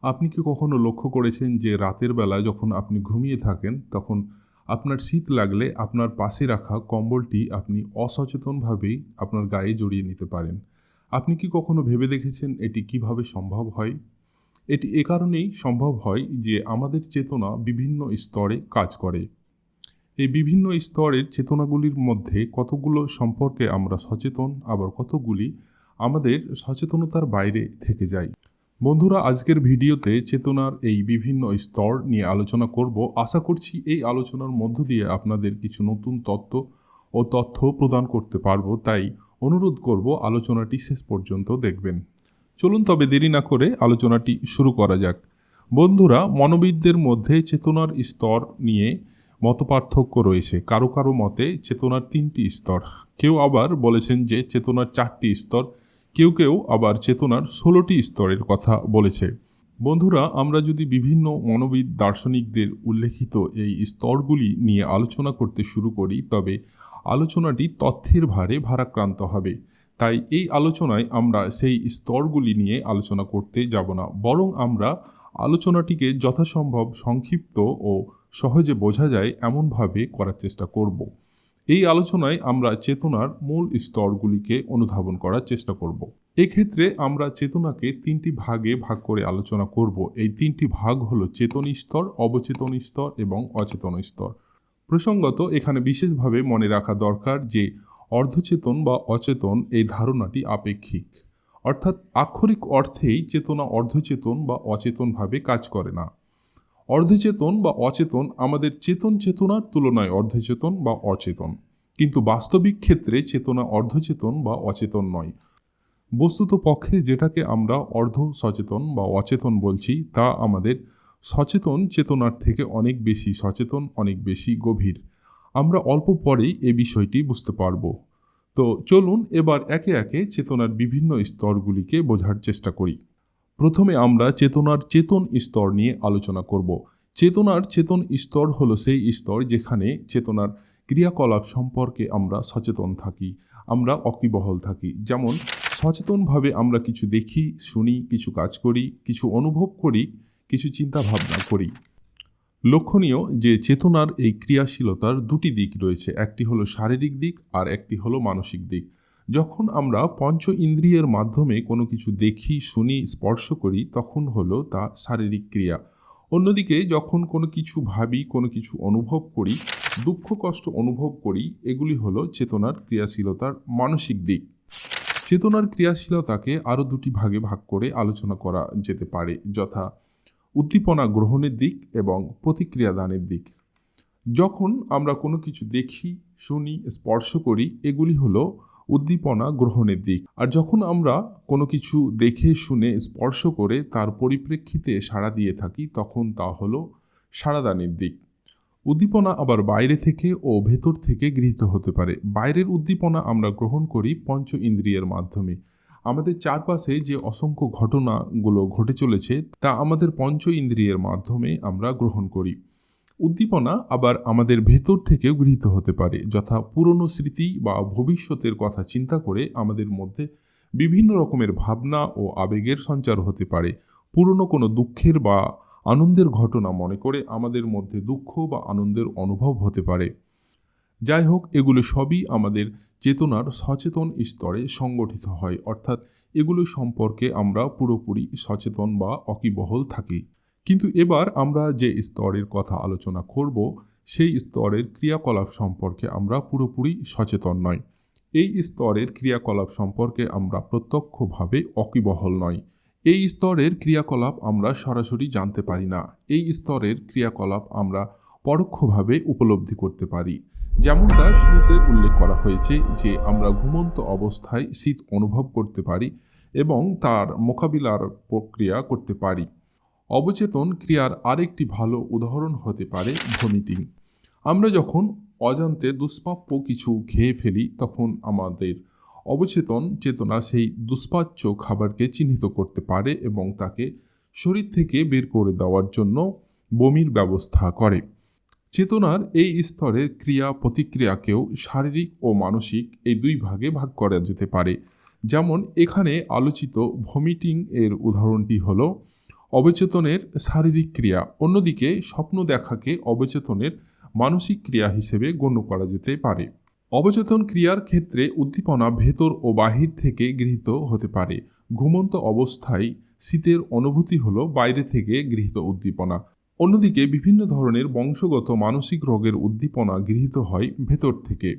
আপনি কি কখনো লক্ষ্য করেছেন যে রাতের বেলা যখন আপনি ঘুমিয়ে থাকেন তখন আপনার শীত লাগলে আপনার পাশে রাখা কম্বলটি আপনি অসচেতনভাবেই আপনার গায়ে জড়িয়ে নিতে পারেন? আপনি কি কখনো ভেবে দেখেছেন এটি কিভাবে সম্ভব হয়? এটি এ কারণেই সম্ভব হয় যে আমাদের চেতনা বিভিন্ন স্তরে কাজ করে। এই বিভিন্ন স্তরের চেতনাগুলির মধ্যে কতগুলো সম্পর্কে আমরা সচেতন, আবার কতগুলি আমাদের সচেতনতার বাইরে থেকে যায়। বন্ধুরা, আজকের ভিডিওতে চেতনার এই বিভিন্ন স্তর নিয়ে আলোচনা করব। আশা করছি এই আলোচনার মধ্য দিয়ে আপনাদের কিছু নতুন তথ্য প্রদান করতে পারবো, তাই অনুরোধ করব আলোচনাটি শেষ পর্যন্ত দেখবেন। চলুন তবে দেরি না করে আলোচনাটি শুরু করা যাক। বন্ধুরা, মনোবিদদের মধ্যে চেতনার স্তর নিয়ে মতপার্থক্য রয়েছে। কারো কারো মতে চেতনার 3টি স্তর, কেউ আবার বলেছেন যে চেতনার 4টি স্তর, কেউ কেউ আবার চেতনার 16টি স্তরের কথা বলেছে। বন্ধুরা, আমরা যদি বিভিন্ন মনোবিদ দার্শনিকদের উল্লেখিত এই স্তরগুলি নিয়ে আলোচনা করতে শুরু করি তবে আলোচনাটি তথ্যের ভারে ভারাক্রান্ত হবে। তাই এই আলোচনায় আমরা সেই স্তরগুলি নিয়ে আলোচনা করতে যাব না, বরং আমরা আলোচনাটিকে যথাসম্ভব সংক্ষিপ্ত ও সহজে বোঝা যায় এমনভাবে করার চেষ্টা করব। এই আলোচনায় আমরা চেতনার মূল স্তরগুলিকে অনুধাবন করার চেষ্টা করব। এক্ষেত্রে আমরা চেতনাকে 3টি ভাগে ভাগ করে আলোচনা করব। এই 3টি ভাগ হলো চেতন স্তর, অবচেতন স্তর এবং অচেতন স্তর। প্রসঙ্গত এখানে বিশেষভাবে মনে রাখা দরকার যে অর্ধচেতন বা অচেতন এই ধারণাটি আপেক্ষিক, অর্থাৎ আক্ষরিক অর্থেই চেতনা অর্ধচেতন বা অচেতনভাবে কাজ করে না। অর্ধচেতন বা অচেতন আমাদের চেতনার তুলনায় অর্ধচেতন বা অচেতন, কিন্তু বাস্তবিক ক্ষেত্রে চেতনা অর্ধচেতন বা অচেতন নয়। বস্তুত পক্ষে যেটাকে আমরা অর্ধ সচেতন বা অচেতন বলছি তা আমাদের সচেতন চেতনার থেকে অনেক বেশি সচেতন, অনেক বেশি গভীর। আমরা অল্প পরেই এ বিষয়টি বুঝতে পারব। তো চলুন এবার একে একে চেতনার বিভিন্ন স্তরগুলিকে বোঝার চেষ্টা করি। প্রথমে আমরা চেতনার চেতন স্তর নিয়ে আলোচনা করব। চেতনার চেতন স্তর হলো সেই স্তর যেখানে চেতনার ক্রিয়াকলাপ সম্পর্কে আমরা সচেতন থাকি, আমরা অকিবহল থাকি। যেমন সচেতনভাবে আমরা কিছু দেখি, শুনি, কিছু কাজ করি, কিছু অনুভব করি, কিছু চিন্তা ভাবনা করি। লক্ষণীয় যে চেতনার এই ক্রিয়াশীলতার 2টি দিক রয়েছে, একটি হলো শারীরিক দিক আর একটি হলো মানসিক দিক। যখন আমরা পঞ্চ ইন্দ্রিয়ের মাধ্যমে কোনো কিছু দেখি, শুনি, স্পর্শ করি তখন হলো তা শারীরিক ক্রিয়া। অন্যদিকে যখন কোনো কিছু ভাবি, কোনো কিছু অনুভব করি, দুঃখ কষ্ট অনুভব করি, এগুলি হলো চেতনার ক্রিয়াশীলতার মানসিক দিক। চেতনার ক্রিয়াশীলতাকে আরও 2টি ভাগে ভাগ করে আলোচনা করা যেতে পারে, যথা উদ্দীপনা গ্রহণের দিক এবং প্রতিক্রিয়া দানের দিক। যখন আমরা কোনো কিছু দেখি, শুনি, স্পর্শ করি, এগুলি হলো উদ্দীপনা গ্রহণের দিক। আর যখন আমরা কোনো কিছু দেখে, শুনে, স্পর্শ করে তার পরিপ্রেক্ষিতে সাড়া দিয়ে থাকি তখন তা হলো সাড়াদানের দিক। উদ্দীপনা আবার বাইরে থেকে ও ভেতর থেকে গৃহীত হতে পারে। বাইরের উদ্দীপনা আমরা গ্রহণ করি পঞ্চ ইন্দ্রিয়ের মাধ্যমে। আমাদের চারপাশে যে অসংখ্য ঘটনাগুলো ঘটে চলেছে তা আমাদের পঞ্চ ইন্দ্রিয়ের মাধ্যমে আমরা গ্রহণ করি। উদ্দীপনা আবার আমাদের ভেতর থেকেও গৃহীত হতে পারে, যথা পুরনো স্মৃতি বা ভবিষ্যতের কথা চিন্তা করে আমাদের মধ্যে বিভিন্ন রকমের ভাবনা ও আবেগের সঞ্চার হতে পারে। পুরনো কোনো দুঃখের বা আনন্দের ঘটনা মনে করে আমাদের মধ্যে দুঃখ বা আনন্দের অনুভব হতে পারে। যাই হোক, এগুলো সবই আমাদের চেতনার সচেতন স্তরে সংগঠিত হয়, অর্থাৎ এগুলো সম্পর্কে আমরা পুরোপুরি সচেতন বা অকিবহল থাকি। কিন্তু এবার আমরা যে স্তরের কথা আলোচনা করব সেই স্তরের ক্রিয়াকলাপ সম্পর্কে আমরা পুরোপুরি সচেতন নই। এই স্তরের ক্রিয়াকলাপ সম্পর্কে আমরা প্রত্যক্ষভাবে অকিবহল নই। এই স্তরের ক্রিয়াকলাপ আমরা সরাসরি জানতে পারি না। এই স্তরের ক্রিয়াকলাপ আমরা পরোক্ষভাবে উপলব্ধি করতে পারি। যেমনটা শুরুতে উল্লেখ করা হয়েছে যে আমরা ঘুমন্ত অবস্থায় শীত অনুভব করতে পারি এবং তার মোকাবিলার প্রক্রিয়া করতে পারি। অবচেতন ক্রিয়ার আরেকটি ভালো উদাহরণ হতে পারে ভমিটিং। আমরা যখন অজান্তে দুষ্প্রাপ্য কিছু খেয়ে ফেলি তখন আমাদের অবচেতন চেতনা সেই দুষ্পাচ্য খাবারকে চিহ্নিত করতে পারে এবং তাকে শরীর থেকে বের করে দেওয়ার জন্য বমির ব্যবস্থা করে। চেতনার এই স্তরের ক্রিয়া প্রতিক্রিয়াকেও শারীরিক ও মানসিক এই 2 ভাগে ভাগ করা যেতে পারে। যেমন এখানে আলোচিত ভমিটিং এর উদাহরণটি হলো অবচেতনের শারীরিক ক্রিয়া। অন্যদিকে স্বপ্ন দেখাকে অবচেতনের মানসিক ক্রিয়া হিসেবে গণ্য করা যেতে পারে। অবচেতন ক্রিয়ার ক্ষেত্রে উদ্দীপনা ভেতর ও বাহির থেকে গৃহীত হতে পারে। ঘুমন্ত অবস্থায় শীতের অনুভূতি হলো বাইরে থেকে গৃহীত উদ্দীপনা। অন্যদিকে বিভিন্ন ধরনের বংশগত মানসিক রোগের উদ্দীপনা গৃহীত হয় ভেতর থেকে।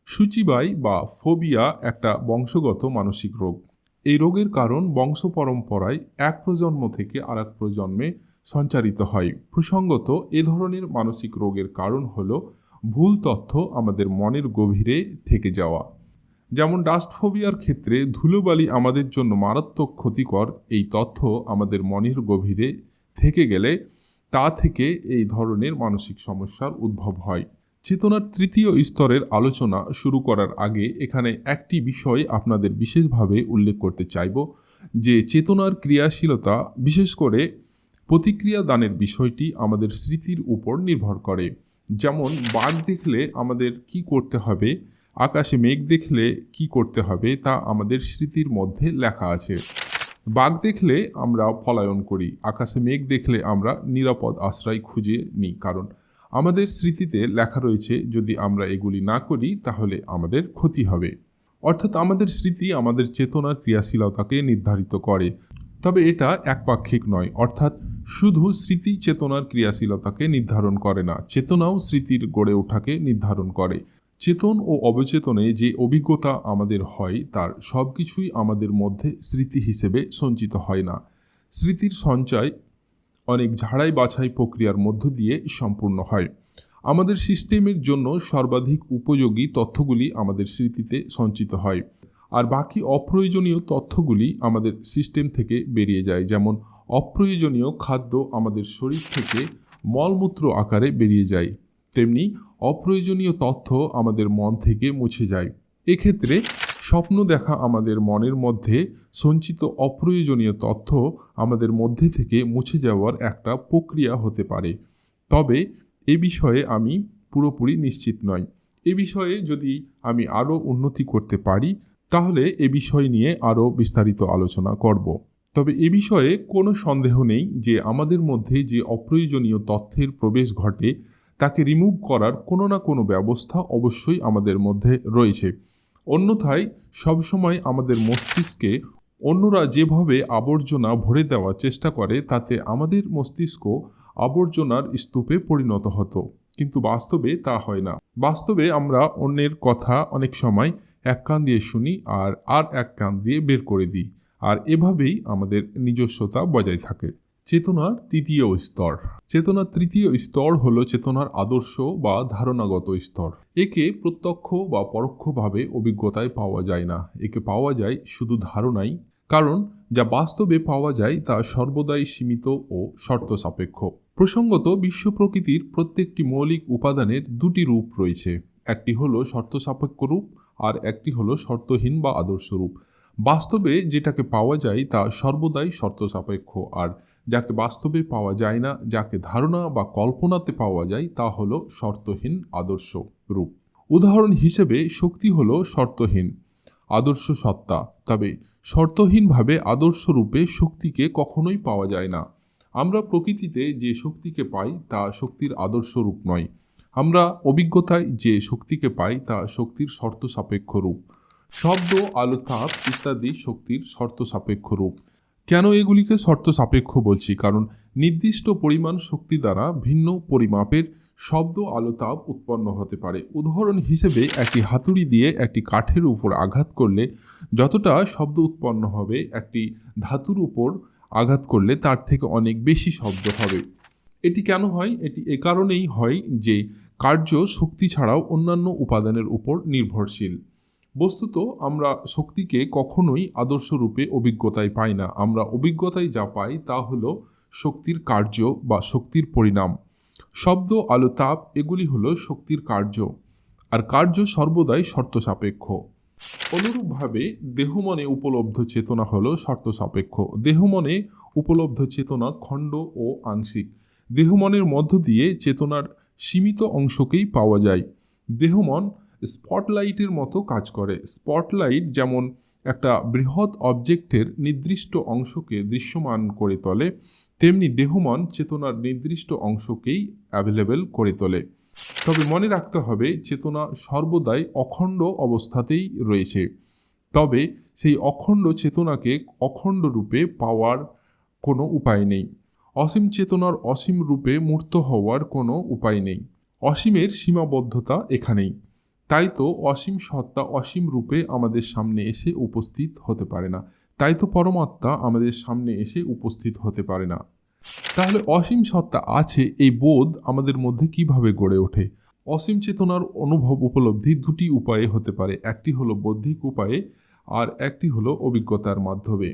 সূচিবাই বা ফোবিয়া একটা বংশগত মানসিক রোগ। এই রোগের কারণ বংশ পরম্পরায় এক প্রজন্ম থেকে আরেক প্রজন্মে সঞ্চারিত হয়। প্রসঙ্গত এ ধরনের মানসিক রোগের কারণ হলো ভুল তথ্য আমাদের মনের গভীরে থেকে যাওয়া। যেমন ডাস্টফোবিয়ার ক্ষেত্রে ধুলোবালি আমাদের জন্য মারাত্মক ক্ষতিকর, এই তথ্য আমাদের মনের গভীরে থেকে গেলে তা থেকে এই ধরনের মানসিক সমস্যার উদ্ভব হয়। চেতনার তৃতীয় স্তরের আলোচনা শুরু করার আগে এখানে একটি বিষয় আপনাদের বিশেষভাবে উল্লেখ করতে চাইব যে চেতনার ক্রিয়াশীলতা, বিশেষ করে প্রতিক্রিয়া দানের বিষয়টি আমাদের স্মৃতির উপর নির্ভর করে। যেমন বাঘ দেখলে আমাদের কি করতে হবে, আকাশে মেঘ দেখলে কি করতে হবে তা আমাদের স্মৃতির মধ্যে লেখা আছে। বাঘ দেখলে আমরা পলায়ন করি, আকাশে মেঘ দেখলে আমরা নিরাপদ আশ্রয় খুঁজে নিই, কারণ আমাদের স্মৃতিতে লেখা রয়েছে যদি আমরা এগুলি না করি তাহলে আমাদের ক্ষতি হবে। অর্থাৎ আমাদের স্মৃতি আমাদের চেতনার ক্রিয়াশীলতাকে নির্ধারিত করে। তবে এটা একপাক্ষিক নয়, অর্থাৎ শুধু স্মৃতি চেতনার ক্রিয়াশীলতাকে নির্ধারণ করে না, চেতনাও স্মৃতির গড়ে ওঠাকে নির্ধারণ করে। চেতন ও অবচেতনে যে অভিজ্ঞতা আমাদের হয় তার সব কিছুই আমাদের মধ্যে স্মৃতি হিসেবে সঞ্চিত হয় না। স্মৃতির সঞ্চয় অনেক ঝাড়াই বাছাই প্রক্রিয়ার মধ্য দিয়ে সম্পূর্ণ হয়। আমাদের সিস্টেমের জন্য সর্বাধিক উপযোগী তথ্যগুলি আমাদের স্মৃতিতে সঞ্চিত হয়, আর বাকি অপ্রয়োজনীয় তথ্যগুলি আমাদের সিস্টেম থেকে বেরিয়ে যায়। যেমন অপ্রয়োজনীয় খাদ্য আমাদের শরীর থেকে মলমূত্র আকারে বেরিয়ে যায়, তেমনি অপ্রয়োজনীয় তথ্য আমাদের মন থেকে মুছে যায়। এক্ষেত্রে স্বপ্ন দেখা আমাদের মনের মধ্যে সঞ্চিত অপ্রয়োজনীয় তথ্য আমাদের মধ্যে থেকে মুছে যাওয়ার একটা প্রক্রিয়া হতে পারে। তবে এ বিষয়ে আমি পুরোপুরি নিশ্চিত নই। এ বিষয়ে যদি আমি আরও উন্নতি করতে পারি তাহলে এ বিষয় নিয়ে আরও বিস্তারিত আলোচনা করব। তবে এ বিষয়ে কোনো সন্দেহ নেই যে আমাদের মধ্যে যে অপ্রয়োজনীয় তথ্যের প্রবেশ ঘটে তাকে রিমুভ করার কোনো না কোনো ব্যবস্থা অবশ্যই আমাদের মধ্যে রয়েছে। অন্যথায় সবসময় আমাদের মস্তিষ্কে অন্যরা যেভাবে আবর্জনা ভরে দেওয়ার চেষ্টা করে তাতে আমাদের মস্তিষ্ক আবর্জনার স্তূপে পরিণত হতো, কিন্তু বাস্তবে তা হয় না। বাস্তবে আমরা অন্যের কথা অনেক সময় এক কান দিয়ে শুনি আর এক কান দিয়ে বের করে দিই, আর এভাবেই আমাদের নিজস্বতা বজায় থাকে। চেতনার তৃতীয় স্তর। চেতনার তৃতীয় স্তর হলো চেতনার আদর্শ বা ধারণাগত স্তর। একে প্রত্যক্ষ বা পরোক্ষভাবে অভিজ্ঞতায় পাওয়া যায় না, একে পাওয়া যায় শুধু ধারণাই, কারণ যা বাস্তবে পাওয়া যায় তা সর্বদাই সীমিত ও শর্ত সাপেক্ষ। প্রসঙ্গত বিশ্ব প্রকৃতির প্রত্যেকটি মৌলিক উপাদানের দুটি রূপ রয়েছে, একটি হলো শর্ত সাপেক্ষ রূপ আর একটি হলো শর্তহীন বা আদর্শ রূপ। বাস্তবে যেটাকে পাওয়া যায় তা সর্বদাই শর্ত সাপেক্ষ, আর যাকে বাস্তবে পাওয়া যায় না, যাকে ধারণা বা কল্পনাতে পাওয়া যায় তা হলো শর্তহীন আদর্শ রূপ। উদাহরণ হিসেবে শক্তি হলো শর্তহীন আদর্শ সত্তা, তবে শর্তহীনভাবে আদর্শ রূপে শক্তিকে কখনোই পাওয়া যায় না। আমরা প্রকৃতিতে যে শক্তিকে পাই তা শক্তির আদর্শ রূপ নয়, আমরা অভিজ্ঞতায় যে শক্তিকে পাই তা শক্তির শর্ত সাপেক্ষ রূপ। শব্দ, আলো, তাপ ইত্যাদি শক্তির শর্ত সাপেক্ষ রূপ। কেন এগুলিকে শর্ত সাপেক্ষ বলছি? কারণ নির্দিষ্ট পরিমাণ শক্তি দ্বারা ভিন্ন পরিমাপের শব্দ, আলো, তাপ উৎপন্ন হতে পারে। উদাহরণ হিসেবে একটি হাতুড়ি দিয়ে একটি কাঠের উপর আঘাত করলে যতটা শব্দ উৎপন্ন হবে, একটি ধাতুর উপর আঘাত করলে তার থেকে অনেক বেশি শব্দ হবে। এটি কেন হয়? এটি এ কারণেই হয় যে কার্য শক্তি ছাড়াও অন্যান্য উপাদানের উপর নির্ভরশীল। বস্তুত আমরা শক্তিকে কখনোই আদর্শ রূপে অভিজ্ঞতায় পাই না। আমরা অভিজ্ঞতায় যা পাই তা হলো শক্তির কার্য বা শক্তির পরিণাম। শব্দ, আলো, তাপ এগুলি হলো শক্তির কার্য, আর কার্য সর্বদাই শর্ত সাপেক্ষ। অনুরূপভাবে দেহমনে উপলব্ধ চেতনা হলো শর্ত সাপেক্ষ। দেহমনে উপলব্ধ চেতনা খণ্ড ও আংশিক। দেহমনের মধ্য দিয়ে চেতনার সীমিত অংশকেই পাওয়া যায়। দেহমন স্পটলাইটের মতো কাজ করে। স্পটলাইট যেমন একটা বৃহৎ অবজেক্টের নির্দিষ্ট অংশকে দৃশ্যমান করে তোলে, তেমনি দেহমন চেতনার নির্দিষ্ট অংশকেই অ্যাভেলেবেল করে তোলে। তবে মনে রাখতে হবে, চেতনা সর্বদাই অখণ্ড অবস্থাতেই রয়েছে। তবে সেই অখণ্ড চেতনাকে অখণ্ড রূপে পাওয়ার কোনো উপায় নেই। অসীম চেতনার অসীম রূপে মূর্ত হওয়ার কোনো উপায় নেই। অসীমের সীমাবদ্ধতা এখানেই। তাই তো অসীম সত্তা অসীম রূপে আমাদের সামনে এসে উপস্থিত হতে পারে না। তাই তো পরমাত্মা আমাদের সামনে এসে উপস্থিত হতে পারে না। তাহলে অসীম সত্তা আছে এই বোধ আমাদের মধ্যে কিভাবে গড়ে ওঠে? অসীম চেতনার অনুভব উপলব্ধি দুটি উপায়ে হতে পারে। একটি হলো বৌদ্ধিক উপায়ে, আর একটি হলো অভিজ্ঞতার মাধ্যমে।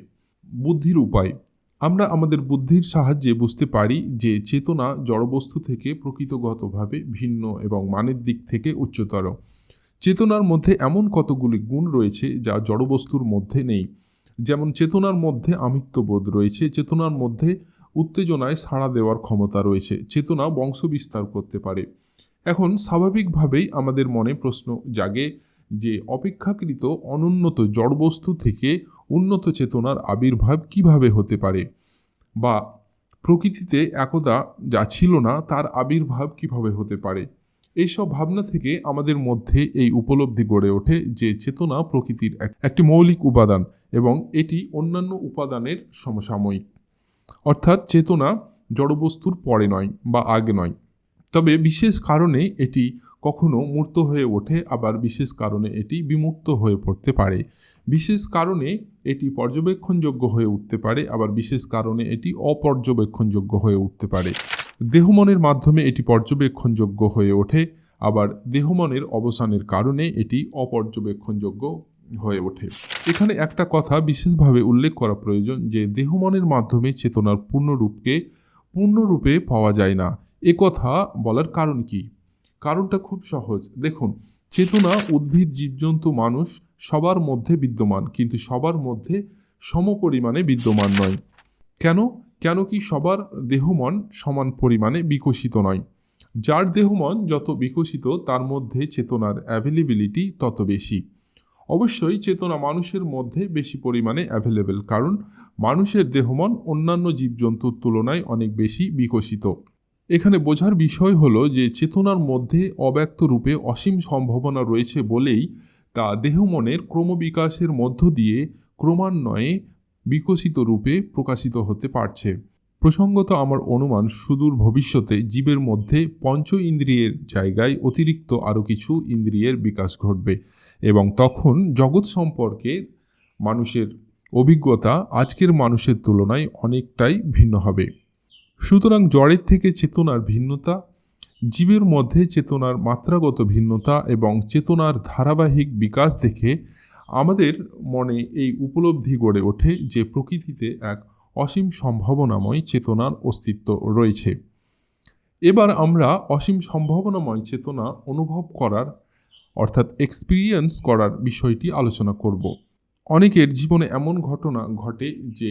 বুদ্ধির উপায়, আমরা আমাদের বুদ্ধির সাহায্যে বুঝতে পারি যে চেতনা জড়বস্তু থেকে প্রকৃতগতভাবে ভিন্ন এবং মানের দিক থেকে উচ্চতর। চেতনার মধ্যে এমন কতগুলি গুণ রয়েছে যা জড়বস্তুর মধ্যে নেই। যেমন চেতনার মধ্যে আমিত্ববোধ রয়েছে, চেতনার মধ্যে উত্তেজনায় সাড়া দেওয়ার ক্ষমতা রয়েছে, চেতনা বংশ বিস্তার করতে পারে। এখন স্বাভাবিকভাবেই আমাদের মনে প্রশ্ন জাগে যে অপেক্ষাকৃত অনুন্নত জড়বস্তু থেকে উন্নত চেতনার আবির্ভাব কিভাবে হতে পারে, বা প্রকৃতিতে একদা যা ছিল না তার আবির্ভাব কিভাবে হতে পারে। এইসব ভাবনা থেকে আমাদের মধ্যে এই উপলব্ধি গড়ে ওঠে যে চেতনা প্রকৃতির একটি মৌলিক উপাদান এবং এটি অন্যান্য উপাদানের সমসাময়িক। অর্থাৎ চেতনা জড়বস্তুর পরে নয় বা আগে নয়। তবে বিশেষ কারণে এটি কখনো মূর্ত হয়ে ওঠে, আবার বিশেষ কারণে এটি বিমূর্ত হয়ে পড়তে পারে। বিশেষ কারণে এটি পর্যবেক্ষণযোগ্য হয়ে উঠতে পারে, আবার বিশেষ কারণে এটি অপর্যবেক্ষণযোগ্য হয়ে উঠতে পারে। দেহমনের মাধ্যমে এটি পর্যবেক্ষণযোগ্য হয়ে ওঠে, আবার দেহমনের অবসানের কারণে এটি অপর্যবেক্ষণযোগ্য হয়ে ওঠে। এখানে একটা কথা বিশেষভাবে উল্লেখ করা প্রয়োজন যে দেহমনের মাধ্যমে চেতনার পূর্ণরূপে পাওয়া যায় না। কথা বলার কারণ কি? কারণটা খুব সহজ। দেখুন, চেতনা উদ্ভিদ, জীবজন্তু, মানুষ সবার মধ্যে বিদ্যমান, কিন্তু সবার মধ্যে সমপরিমাণে বিদ্যমান নয়। কেন কি সবার দেহমন সমান পরিমাণে বিকশিত নয়। যার দেহমন যত বিকশিত তার মধ্যে চেতনার অ্যাভেলেবিলিটি তত বেশি। অবশ্যই চেতনা মানুষের মধ্যে বেশি পরিমাণে অ্যাভেলেবেল, কারণ মানুষের দেহমন অন্যান্য জীবজন্তুর তুলনায় অনেক বেশি বিকশিত। এখানে বোঝার বিষয় হলো যে চেতনার মধ্যে অব্যক্ত রূপে অসীম সম্ভাবনা রয়েছে বলেই তা দেহমনের ক্রমবিকাশের মধ্য দিয়ে ক্রমান্বয়ে বিকশিত রূপে প্রকাশিত হতে পারছে। প্রসঙ্গত আমার অনুমান সুদূর ভবিষ্যতে জীবের মধ্যে পঞ্চ ইন্দ্রিয়ের জায়গায় অতিরিক্ত আরও কিছু ইন্দ্রিয়ের বিকাশ ঘটবে এবং তখন জগৎ সম্পর্কে মানুষের অভিজ্ঞতা আজকের মানুষের তুলনায় অনেকটাই ভিন্ন হবে। সুতরাং জড়ের থেকে চেতনার ভিন্নতা, জীবের মধ্যে চেতনার মাত্রাগত ভিন্নতা এবং চেতনার ধারাবাহিক বিকাশ দেখে আমাদের মনে এই উপলব্ধি গড়ে ওঠে যে প্রকৃতিতে এক অসীম সম্ভাবনাময় চেতনার অস্তিত্ব রয়েছে। এবার আমরা অসীম সম্ভাবনাময় চেতনা অনুভব করার অর্থাৎ এক্সপিরিয়েন্স করার বিষয়টি আলোচনা করব। অনেকের জীবনে এমন ঘটনা ঘটে যে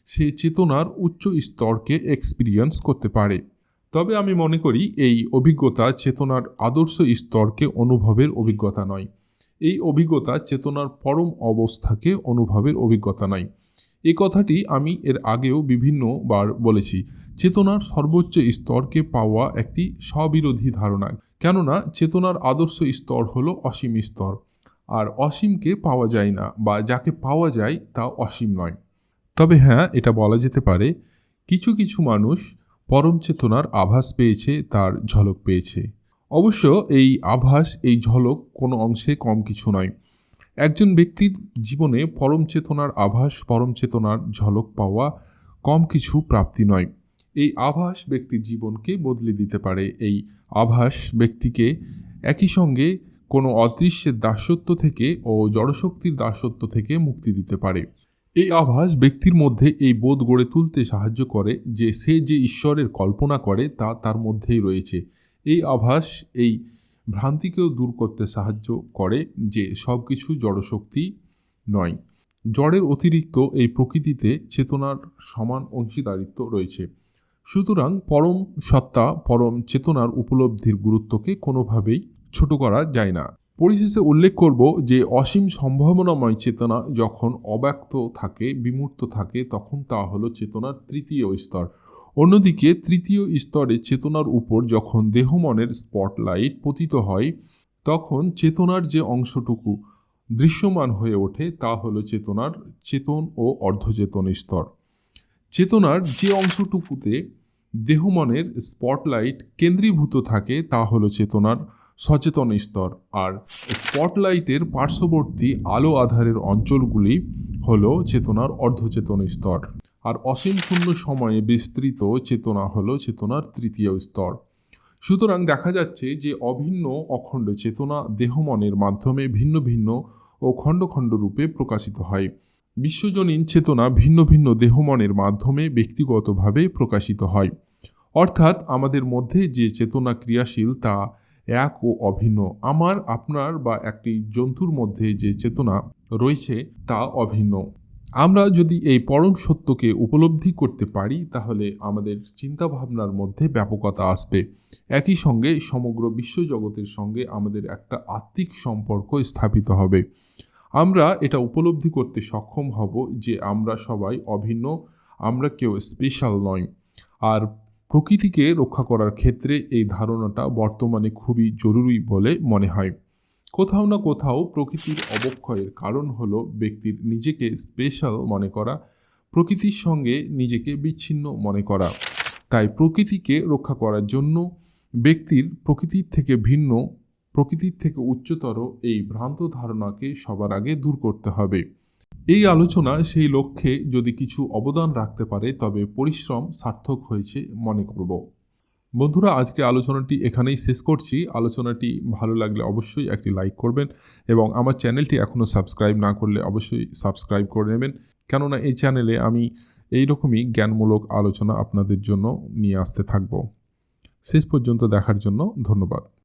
সে চেতনার উচ্চ স্তরকে এক্সপিরিয়েন্স করতে পারে। তবে আমি মনে করি এই অভিজ্ঞতা চেতনার আদর্শ স্তরকে অনুভবের অভিজ্ঞতা নয়। এই অভিজ্ঞতা চেতনার পরম অবস্থাকে অনুভবের অভিজ্ঞতা নয়। এই কথাটি আমি এর আগেও বিভিন্নবার বলেছি। চেতনার সর্বোচ্চ স্তরকে পাওয়া একটি স্ববিরোধী ধারণা, কেননা চেতনার আদর্শ স্তর হলো অসীম স্তর, আর অসীমকে পাওয়া যায় না, বা যাকে পাওয়া যায় তা অসীম নয়। তবে হ্যাঁ, এটা বলা যেতে পারে কিছু কিছু মানুষ পরম চেতনার আভাস পেয়েছে, তার ঝলক পেয়েছে। অবশ্য এই আভাস, এই ঝলক কোনো অংশে কম কিছু নয়। একজন ব্যক্তির জীবনে পরম চেতনার আভাস, পরম চেতনার ঝলক পাওয়া কম কিছু প্রাপ্তি নয়। এই আভাস ব্যক্তির জীবনকে বদলে দিতে পারে। এই আভাস ব্যক্তিকে একই সঙ্গে কোনো অদৃশ্যের দাসত্ব থেকে ও জড়শক্তির দাসত্ব থেকে মুক্তি দিতে পারে। এই আভাস ব্যক্তির মধ্যে এই বোধ গড়ে তুলতে সাহায্য করে যে সে যে ঈশ্বরের কল্পনা করে তা তার মধ্যেই রয়েছে। এই আভাস এই ভ্রান্তিকেও দূর করতে সাহায্য করে যে সব কিছু জড়শক্তি নয়। জড়ের অতিরিক্ত এই প্রকৃতিতে চেতনার সমান অংশীদারিত্ব রয়েছে। সুতরাং পরম সত্তা, পরম চেতনার উপলব্ধির গুরুত্বকে কোনোভাবেই ছোট করা যায় না। পরিশেষে উল্লেখ করব যে অসীম সম্ভাবনাময় চেতনা যখন অব্যক্ত থাকে, বিমূর্ত থাকে, তখন তা হলো চেতনার তৃতীয় স্তর। অন্যদিকে তৃতীয় স্তরে চেতনার উপর যখন দেহ মনের স্পটলাইট পতিত হয়, তখন চেতনার যে অংশটুকু দৃশ্যমান হয়ে ওঠে তা হলো চেতনার চেতন ও অর্ধচেতন স্তর। চেতনার যে অংশটুকুতে দেহ মনের স্পটলাইট কেন্দ্রীভূত থাকে তা হলো চেতনার সচেতন স্তর, আর স্পটলাইটের পার্শ্ববর্তী আলো আধারের অঞ্চলগুলি হলো চেতনার অর্ধচেতন স্তর। আর অসীম শূন্য সময়ে বিস্তৃত চেতনা হলো চেতনার তৃতীয় স্তর। সুতরাং দেখা যাচ্ছে যে অভিন্ন অখণ্ড চেতনা দেহ মনের মাধ্যমে ভিন্ন ভিন্ন ও খণ্ড খণ্ড রূপে প্রকাশিত হয়। বিশ্বজনীন চেতনা ভিন্ন ভিন্ন দেহ মনের মাধ্যমে ব্যক্তিগতভাবে প্রকাশিত হয়। অর্থাৎ আমাদের মধ্যে যে চেতনা ক্রিয়াশীল তা এক ও অভিন্ন। আমার, আপনার বা একটি জন্তুর মধ্যে যে চেতনা রয়েছে তা অভিন্ন। আমরা যদি এই পরম সত্যকে উপলব্ধি করতে পারি তাহলে আমাদের চিন্তাভাবনার মধ্যে ব্যাপকতা আসবে। একই সঙ্গে সমগ্র বিশ্বজগতের সঙ্গে আমাদের একটা আত্মিক সম্পর্ক স্থাপিত হবে। আমরা এটা উপলব্ধি করতে সক্ষম হব যে আমরা সবাই অভিন্ন, আমরা কেউ স্পেশাল নয়। আর প্রকৃতিকে রক্ষা করার ক্ষেত্রে এই ধারণাটা বর্তমানে খুবই জরুরি বলে মনে হয়। কোথাও না কোথাও প্রকৃতির অবক্ষয়ের কারণ হলো ব্যক্তির নিজেকে স্পেশাল মনে করা, প্রকৃতির সঙ্গে নিজেকে বিচ্ছিন্ন মনে করা। তাই প্রকৃতিকে রক্ষা করার জন্য ব্যক্তির প্রকৃতির থেকে ভিন্ন, প্রকৃতির থেকে উচ্চতর এই ভ্রান্ত ধারণাকে সবার আগে দূর করতে হবে। এই আলোচনা সেই লক্ষ্যে যদি কিছু অবদান রাখতে পারে তবে পরিশ্রম সার্থক হয়েছে মনে করব। বন্ধুরা, আজকে আলোচনাটি এখানেই শেষ করছি। আলোচনাটি ভালো লাগলে অবশ্যই একটি লাইক করবেন এবং আমার চ্যানেলটি এখনও সাবস্ক্রাইব না করলে অবশ্যই সাবস্ক্রাইব করে নেবেন, কেননা এই চ্যানেলে আমি এইরকমই জ্ঞানমূলক আলোচনা আপনাদের জন্য নিয়ে আসতে থাকব। শেষ পর্যন্ত দেখার জন্য ধন্যবাদ।